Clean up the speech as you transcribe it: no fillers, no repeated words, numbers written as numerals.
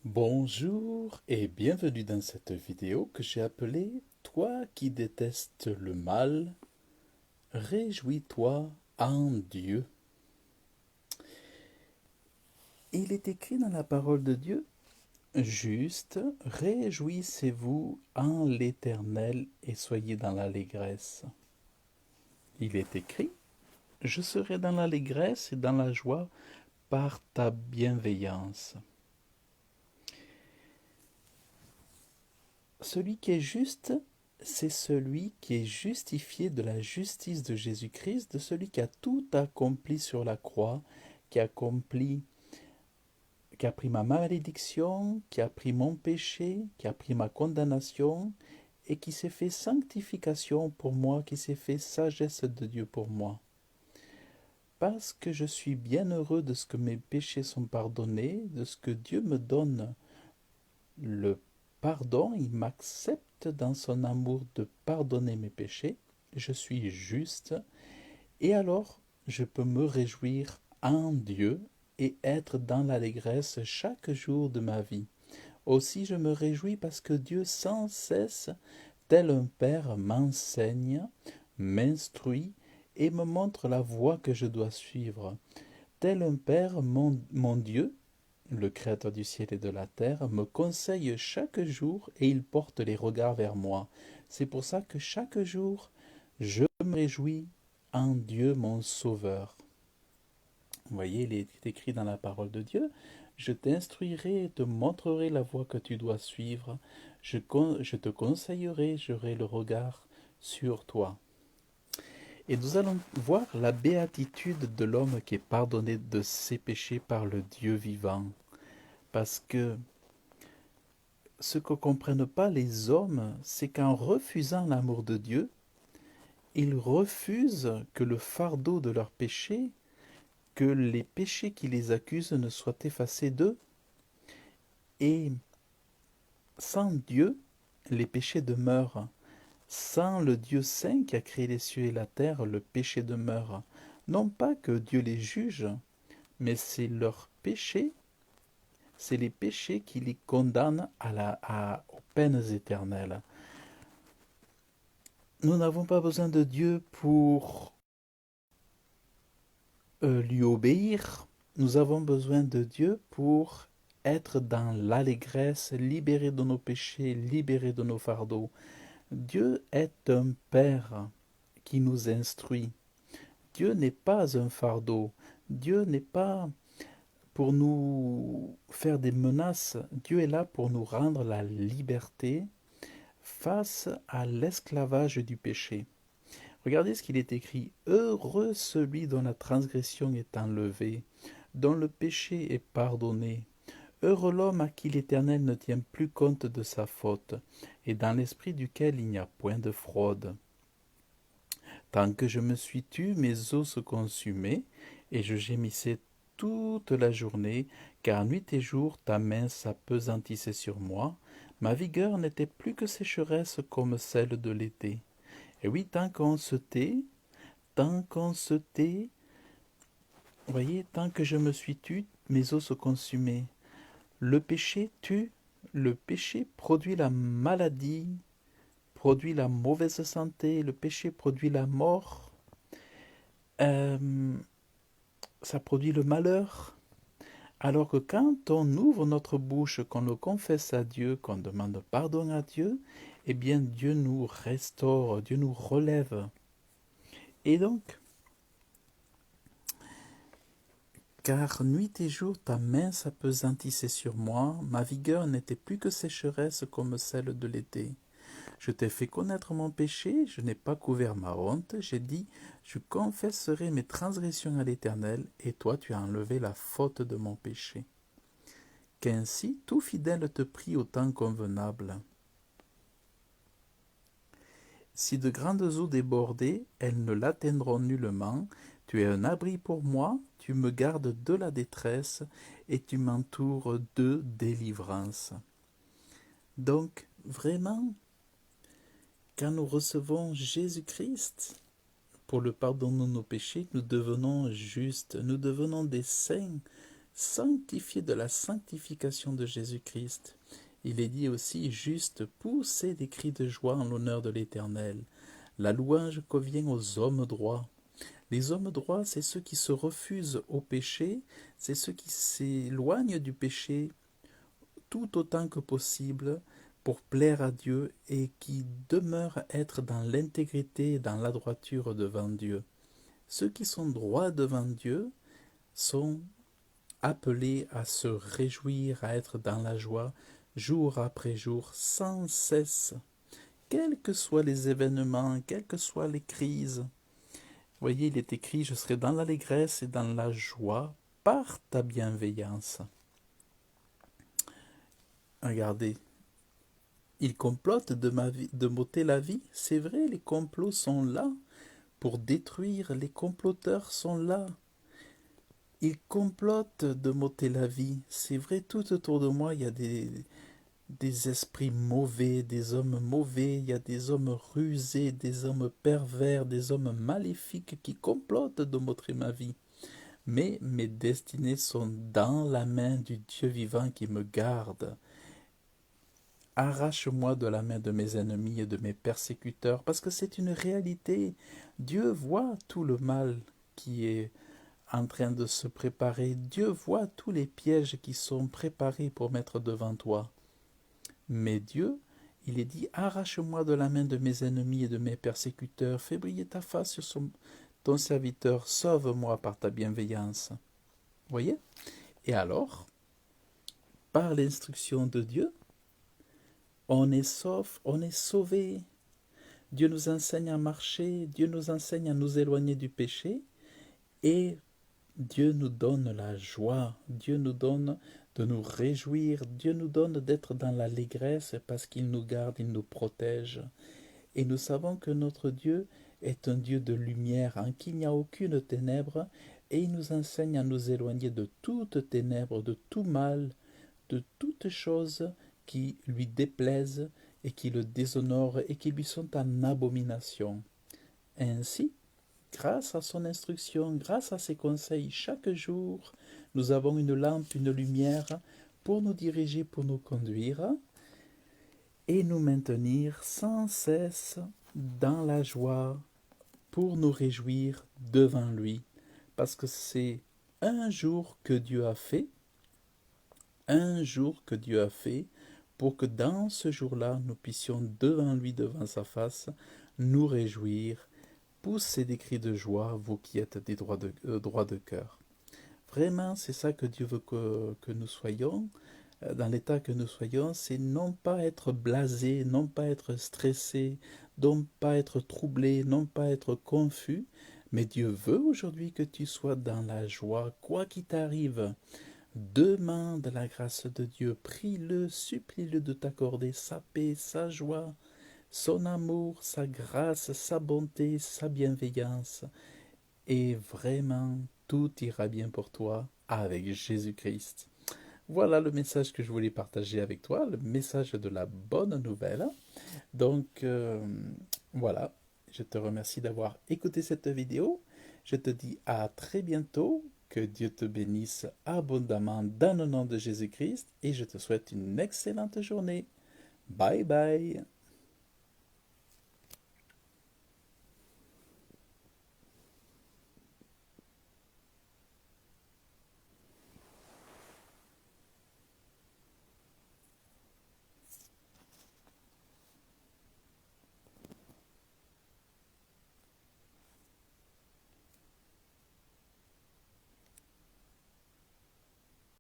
Bonjour et bienvenue dans cette vidéo que j'ai appelée Toi qui détestes le mal, réjouis-toi en Dieu. Il est écrit dans la parole de Dieu, juste, réjouissez-vous en l'Éternel et soyez dans l'allégresse. Il est écrit, je serai dans l'allégresse et dans la joie par ta bienveillance. Celui qui est juste, c'est celui qui est justifié de la justice de Jésus-Christ, de celui qui a tout accompli sur la croix, qui a accompli, qui a pris ma malédiction, qui a pris mon péché, qui a pris ma condamnation, et qui s'est fait sanctification pour moi, qui s'est fait sagesse de Dieu pour moi. Parce que je suis bien heureux de ce que mes péchés sont pardonnés, de ce que Dieu me donne le pardon, il m'accepte dans son amour de pardonner mes péchés, je suis juste, et alors je peux me réjouir en Dieu et être dans l'allégresse chaque jour de ma vie. Aussi je me réjouis parce que Dieu sans cesse, tel un père, m'enseigne, m'instruit et me montre la voie que je dois suivre. Tel un père, mon Dieu, le Créateur du ciel et de la terre, me conseille chaque jour et il porte les regards vers moi. C'est pour ça que chaque jour, je me réjouis en Dieu mon Sauveur. Vous voyez, il est écrit dans la parole de Dieu, je t'instruirai et te montrerai la voie que tu dois suivre. Je te conseillerai, j'aurai le regard sur toi. Et nous allons voir la béatitude de l'homme qui est pardonné de ses péchés par le Dieu vivant. Parce que ce que comprennent pas les hommes, c'est qu'en refusant l'amour de Dieu, ils refusent que le fardeau de leurs péchés, que les péchés qui les accusent ne soient effacés d'eux. Et sans Dieu, les péchés demeurent. Sans le Dieu saint qui a créé les cieux et la terre, le péché demeure. Non pas que Dieu les juge, mais c'est leurs péchés, c'est les péchés qui les condamnent aux peines éternelles. Nous n'avons pas besoin de Dieu pour lui obéir. Nous avons besoin de Dieu pour être dans l'allégresse, libérés de nos péchés, libérés de nos fardeaux. Dieu est un Père qui nous instruit. Dieu n'est pas un fardeau. Dieu n'est pas pour nous faire des menaces. Dieu est là pour nous rendre la liberté face à l'esclavage du péché. Regardez ce qu'il est écrit. Heureux celui dont la transgression est enlevée, dont le péché est pardonné. Heureux l'homme à qui l'Éternel ne tient plus compte de sa faute, et dans l'esprit duquel il n'y a point de fraude. Tant que je me suis tu, mes os se consumaient, et je gémissais toute la journée, car nuit et jour ta main s'appesantissait sur moi. Ma vigueur n'était plus que sécheresse comme celle de l'été. Et oui, tant qu'on se tait, vous voyez, tant que je me suis tu, mes os se consumaient. Le péché tue, le péché produit la maladie, produit la mauvaise santé, le péché produit la mort, euh, ça produit le malheur. Alors que quand on ouvre notre bouche, qu'on le confesse à Dieu, qu'on demande pardon à Dieu, eh bien Dieu nous restaure, Dieu nous relève. Et donc, car nuit et jour ta main s'appesantissait sur moi, ma vigueur n'était plus que sécheresse comme celle de l'été. Je t'ai fait connaître mon péché, je n'ai pas couvert ma honte, j'ai dit, je confesserai mes transgressions à l'Éternel, et toi tu as enlevé la faute de mon péché. Qu'ainsi tout fidèle te prie au temps convenable. Si de grandes eaux débordaient, elles ne l'atteindront nullement. Tu es un abri pour moi, tu me gardes de la détresse, et tu m'entoures de délivrance. Donc, vraiment, quand nous recevons Jésus-Christ pour le pardon de nos péchés, nous devenons justes, nous devenons des saints, sanctifié de la sanctification de Jésus-Christ. Il est dit aussi juste, poussez des cris de joie en l'honneur de l'Éternel. La louange convient aux hommes droits. Les hommes droits, c'est ceux qui se refusent au péché, c'est ceux qui s'éloignent du péché tout autant que possible pour plaire à Dieu et qui demeurent être dans l'intégrité et dans la droiture devant Dieu. Ceux qui sont droits devant Dieu sont appelés à se réjouir, à être dans la joie, jour après jour, sans cesse, quels que soient les événements, quelles que soient les crises. Vous voyez, il est écrit, je serai dans l'allégresse et dans la joie par ta bienveillance. Regardez, il complote de m'ôter la vie. C'est vrai, les complots sont là pour détruire, les comploteurs sont là. Ils complotent de m'ôter la vie. C'est vrai, tout autour de moi, il y a des esprits mauvais, des hommes mauvais, il y a des hommes rusés, des hommes pervers, des hommes maléfiques qui complotent de m'ôter ma vie. Mais mes destinées sont dans la main du Dieu vivant qui me garde. Arrache-moi de la main de mes ennemis et de mes persécuteurs, parce que c'est une réalité. Dieu voit tout le mal qui est en train de se préparer. Dieu voit tous les pièges qui sont préparés pour mettre devant toi. Mais Dieu, il est dit, arrache-moi de la main de mes ennemis et de mes persécuteurs, fais briller ta face sur ton serviteur, sauve-moi par ta bienveillance. Voyez? Et alors, par l'instruction de Dieu, on est sauf, on est sauvé. Dieu nous enseigne à marcher, Dieu nous enseigne à nous éloigner du péché, et Dieu nous donne la joie, Dieu nous donne de nous réjouir, Dieu nous donne d'être dans l'allégresse parce qu'il nous garde, il nous protège. Et nous savons que notre Dieu est un Dieu de lumière en qui il n'y a aucune ténèbre, et il nous enseigne à nous éloigner de toute ténèbre, de tout mal, de toutes choses qui lui déplaisent et qui le déshonorent et qui lui sont en abomination. Ainsi, grâce à son instruction, grâce à ses conseils, chaque jour, nous avons une lampe, une lumière pour nous diriger, pour nous conduire et nous maintenir sans cesse dans la joie, pour nous réjouir devant lui. Parce que c'est un jour que Dieu a fait, un jour que Dieu a fait, pour que dans ce jour-là, nous puissions devant lui, devant sa face, nous réjouir. Poussez des cris de joie, vous qui êtes des droits de cœur. Vraiment, c'est ça que Dieu veut que nous soyons. Dans l'état que nous soyons, c'est non pas être blasé, non pas être stressé, non pas être troublé, non pas être confus, mais Dieu veut aujourd'hui que tu sois dans la joie, quoi qu'il t'arrive. Demande la grâce de Dieu, prie-le, supplie-le de t'accorder sa paix, sa joie, son amour, sa grâce, sa bonté, sa bienveillance. Et vraiment, tout ira bien pour toi avec Jésus-Christ. Voilà le message que je voulais partager avec toi, le message de la bonne nouvelle. Donc, voilà, je te remercie d'avoir écouté cette vidéo. Je te dis à très bientôt. Que Dieu te bénisse abondamment dans le nom de Jésus-Christ et je te souhaite une excellente journée. Bye bye.